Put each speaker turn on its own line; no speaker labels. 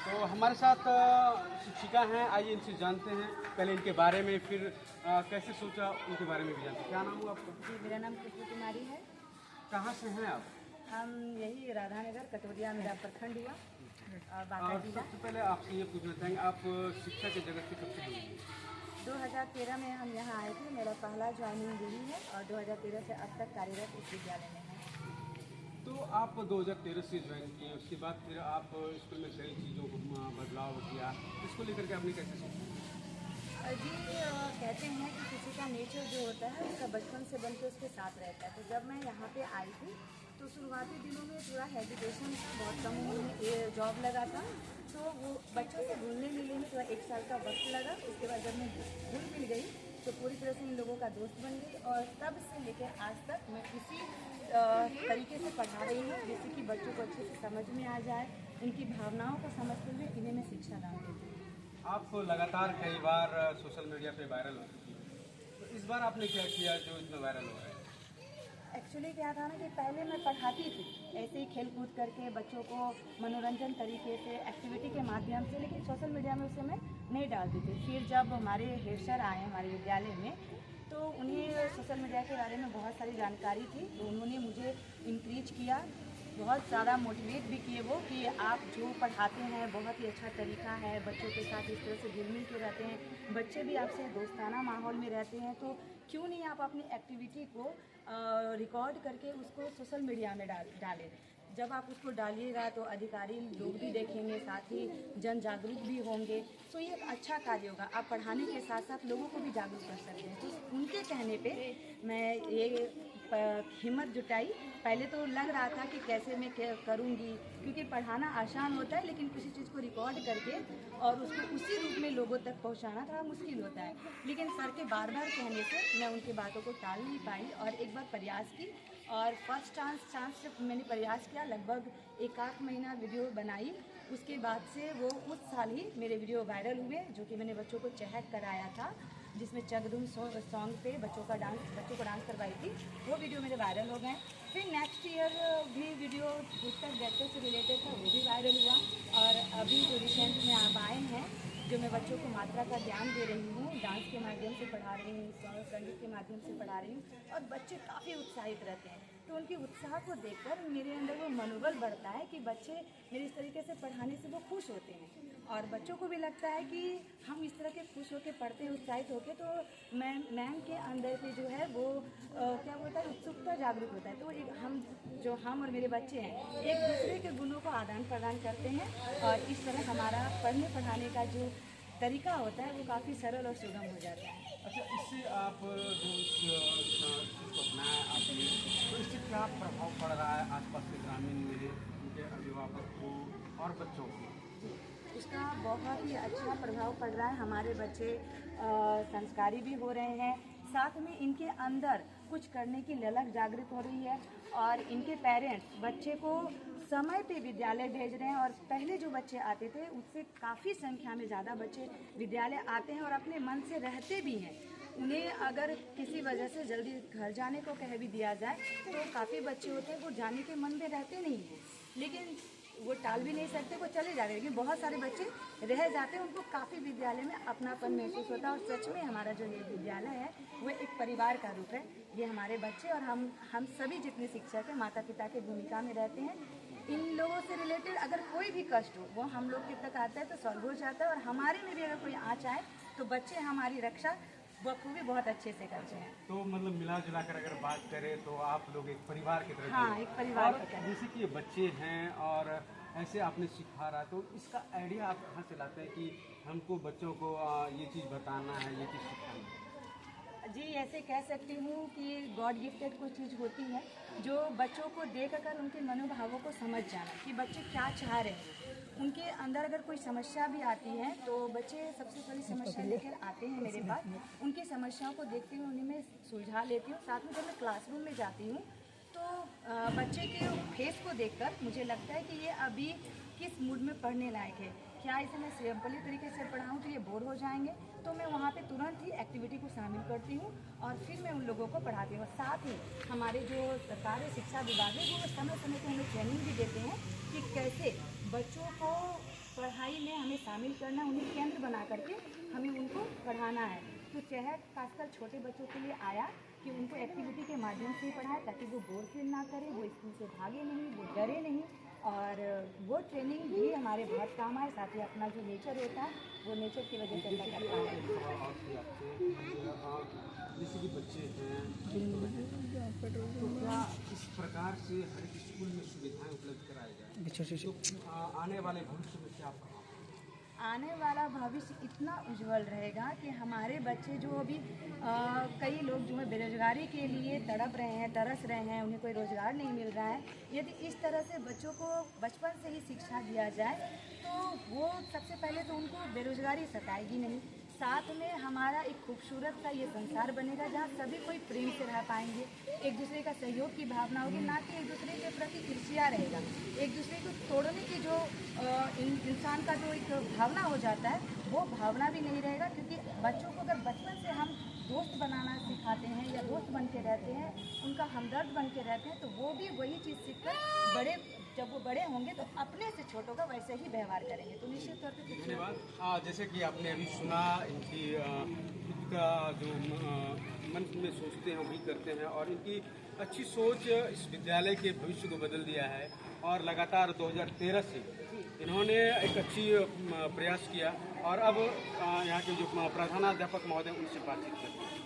तो हमारे साथ शिक्षिका हैं, आइए इनसे जानते हैं पहले इनके बारे में, फिर कैसे सोचा उनके बारे में भी जानते हैं। क्या नाम हुआ आपका?
जी, मेरा नाम खुशबू कुमारी है।
कहाँ से हैं आप?
हम यही राधानगर कटोरिया मेरा प्रखंड हुआ और बांका
और
जिला।
सबसे पहले आपसे ये पूछना चाहेंगे, आप शिक्षा के जगत से कब से जुड़े हैं?
2013 में हम यहाँ आए थे, मेरा पहला ज्वाइनिंग यही है और 2013 से अब तक कार्यरत इस विद्यालय में है।
तो आप 2013 से ज्वाइन किए, उसके बाद फिर आप स्कूल में कई चीज़ों को बदलाव किया, इसको लेकर के आपने कैसे सोचा?
जी, कहते हैं कि किसी का नेचर जो होता है उसका बचपन से बन के उसके साथ रहता है। तो जब मैं यहाँ पे आई थी तो शुरुआती दिनों में थोड़ा हेजिटेशन था, बहुत कम उम्र में जॉब लगा था, तो वो बच्चों से घुलने मिलने में थोड़ा 1 साल का वक्त लगा। उसके बाद जब मैं घुल मिल गई तो पूरी तरह से इन लोगों का दोस्त बन गई और तब से लेकर आज तक मैं इसी तरीके से पढ़ा रही हूँ, जिससे कि बच्चों को अच्छे से समझ में आ जाए, इनकी भावनाओं को समझते हुए इन्हें मैं शिक्षा दान देती हूँ।
आप लगातार कई बार सोशल मीडिया पे वायरल हो चुकी है, तो इस बार आपने क्या किया जो इसमें वायरल हो रहा है?
एक्चुअली क्या था ना कि पहले मैं पढ़ाती थी ऐसे ही खेल कूद करके बच्चों को मनोरंजन तरीके से एक्टिविटी के माध्यम से, लेकिन सोशल मीडिया में उसे मैं नहीं डालती थी। फिर जब हमारे हेड सर आए हमारे विद्यालय में तो उन्हें सोशल मीडिया के बारे में बहुत सारी जानकारी थी, तो उन्होंने मुझे इंक्रीज किया, बहुत ज़्यादा मोटिवेट भी किए वो कि आप जो पढ़ाते हैं बहुत ही अच्छा तरीका है, बच्चों के साथ इस तरह से घुल मिल के रहते हैं, बच्चे भी आपसे दोस्ताना माहौल में रहते हैं, तो क्यों नहीं आप अपनी एक्टिविटी को रिकॉर्ड करके उसको सोशल मीडिया में डालें। जब आप उसको डालिएगा तो अधिकारी लोग भी देखेंगे, साथ ही जन जागरूक भी होंगे, तो ये एक अच्छा कार्य होगा। आप पढ़ाने के साथ साथ लोगों को भी जागरूक कर सकते हैं। तो उनके कहने पे मैं ये हिम्मत जुटाई। पहले तो लग रहा था कि कैसे मैं करूँगी, क्योंकि पढ़ाना आसान होता है लेकिन किसी चीज़ को रिकॉर्ड करके और उसको उसी रूप में लोगों तक पहुंचाना थोड़ा मुश्किल होता है। लेकिन सर के बार बार कहने से मैं उनकी बातों को टाल नहीं पाई और एक बार प्रयास की और फर्स्ट चांस जब मैंने प्रयास किया, लगभग 1 महीना वीडियो बनाई, उसके बाद से वो उस साल ही मेरे वीडियो वायरल हुए, जो कि मैंने बच्चों को चहक कराया था, जिसमें चकधुम सॉन्ग पे बच्चों को डांस करवाई थी, वो वीडियो मेरे वायरल हो गए। फिर नेक्स्ट ईयर भी वीडियो पुस्तक गैसेट से रिलेटेड था, वो भी वायरल हुआ और अभी जो रिसेंट में आप आए हैं, जो मैं बच्चों को मात्रा का ज्ञान दे रही हूँ, डांस के माध्यम से पढ़ा रही हूँ, संगीत के माध्यम से पढ़ा रही हूँ और बच्चे काफ़ी उत्साहित रहते हैं। तो उनके उत्साह को देखकर मेरे अंदर वो मनोबल बढ़ता है कि बच्चे मेरे इस तरीके से पढ़ाने से वो खुश होते हैं और बच्चों को भी लगता है कि हम इस तरह के खुश होकर पढ़ते हैं, उत्साहित होकर, तो मैम के अंदर पे जो है वो क्या बोलता है, उत्सुकता जागरूक होता है। तो एक हम और मेरे बच्चे हैं एक दूसरे के गुणों को आदान प्रदान करते हैं और इस तरह हमारा पढ़ने पढ़ाने का जो तरीका होता है वो काफ़ी सरल और सुगम हो जाता है।
अच्छा, इससे आप जो इस चीज़ को अपनाया आपने, तो इससे क्या प्रभाव पड़ रहा है आसपास के ग्रामीण मेरे उनके अभिभावक को और बच्चों को?
उसका बहुत ही अच्छा प्रभाव पड़ रहा है। हमारे बच्चे संस्कारी भी हो रहे हैं, साथ में इनके अंदर कुछ करने की ललक जागृत हो रही है और इनके पेरेंट्स बच्चे को समय पे विद्यालय भेज रहे हैं और पहले जो बच्चे आते थे उससे काफ़ी संख्या में ज़्यादा बच्चे विद्यालय आते हैं और अपने मन से रहते भी हैं। उन्हें अगर किसी वजह से जल्दी घर जाने को कह भी दिया जाए तो काफ़ी बच्चे होते हैं वो जाने के मन में रहते नहीं हैं, लेकिन वो टाल भी नहीं सकते, वो चले जाते हैं। लेकिन बहुत सारे बच्चे रह जाते हैं, उनको काफ़ी विद्यालय में अपनापन महसूस होता है और सच में हमारा जो ये विद्यालय है वो एक परिवार का रूप है। ये हमारे बच्चे और हम सभी जितने शिक्षक हैं माता पिता की भूमिका में रहते हैं। इन लोगों से रिलेटेड अगर कोई भी कष्ट हो वो हम लोग के तक आता है तो सॉल्व हो जाता है और हमारे में भी अगर कोई आँच आए तो बच्चे हमारी रक्षा बखूबी बहुत अच्छे से करते हैं।
तो मतलब मिला जुला कर अगर बात करें तो आप लोग एक परिवार की तरह,
हाँ, एक परिवार की तरह।
जैसे कि ये बच्चे हैं और ऐसे आपने सिखा रहा, तो इसका आइडिया आप कहाँ से लाते हैं कि हमको बच्चों को ये चीज़ बताना है, ये चीज़ सिखाना है?
जी, ऐसे कह सकती हूँ कि गॉड गिफ्टेड कोई चीज़ होती है जो बच्चों को देख कर उनके मनोभावों को समझ जाना कि बच्चे क्या चाह रहे हैं। उनके अंदर अगर कोई समस्या भी आती है तो बच्चे सबसे पहली समस्या लेकर आते हैं मेरे पास, उनकी समस्याओं को देखती हूँ, उन्हें मैं सुलझा लेती हूँ। साथ में जब मैं क्लासरूम में जाती हूँ तो बच्चे के फेस को देखकर मुझे लगता है कि ये अभी किस मूड में पढ़ने लायक है, क्या इसे मैं सिंपली तरीके से पढ़ाऊँ तो ये बोर हो जाएंगे, तो मैं वहाँ पे तुरंत ही एक्टिविटी को शामिल करती हूँ और फिर मैं उन लोगों को पढ़ाती हूँ। साथ ही हमारे जो सरकारी शिक्षा विभाग है वो समय समय पर हमें ट्रेनिंग भी देते हैं कि कैसे बच्चों को पढ़ाई में हमें शामिल करना, उन्हें केंद्र बना करके हमें उनको पढ़ाना है। तो चहट खासकर छोटे बच्चों के लिए आया कि उनको एक्टिविटी के माध्यम से ही पढ़ाएं ताकि वो बोर फील ना करें, वो स्कूल से भागे नहीं, वो डरे नहीं। और वो ट्रेनिंग भी हमारे बहुत काम आए। साथ ही अपना जो नेचर होता है वो नेचर की वजह से ऐसा कर पाए।
जैसे कि बच्चे हैं तो क्या इस प्रकार से हर एक स्कूल में सुविधाएं उपलब्ध कराई जाए तो आने वाले भविष्य में क्या प्रभाव?
आने वाला भविष्य इतना उज्जवल रहेगा कि हमारे बच्चे जो अभी कई लोग जो है बेरोजगारी के लिए तड़प रहे हैं, तरस रहे हैं, उन्हें कोई रोज़गार नहीं मिल रहा है, यदि इस तरह से बच्चों को बचपन से ही शिक्षा दिया जाए तो वो सबसे पहले तो उनको बेरोजगारी सताएगी नहीं। साथ में हमारा एक खूबसूरत सा ये संसार बनेगा जहाँ सभी कोई प्रेम से रह पाएंगे, एक दूसरे का सहयोग की भावना होगी, ना कि एक दूसरे के प्रति ईर्ष्या रहेगा। एक दूसरे को तोड़ने की जो इंसान का जो एक भावना हो जाता है वो भावना भी नहीं रहेगा। क्योंकि बच्चों को अगर बचपन से हम दोस्त बनाना सिखाते हैं या दोस्त बन के रहते हैं, उनका हमदर्द बन के रहते हैं, तो वो भी वही चीज़ सीखकर जब वो बड़े होंगे तो अपने से छोटों का वैसे ही व्यवहार करेंगे। तो निश्चित तौर पर
धन्यवाद। जैसे कि आपने अभी सुना इनकी खुद का जो मन में सोचते हैं वही करते हैं और इनकी अच्छी सोच इस विद्यालय के भविष्य को बदल दिया है और लगातार 2013 से इन्होंने एक अच्छी प्रयास किया और अब यहाँ के जो प्रधानाध्यापक महोदय उनसे बातचीत करते हैं।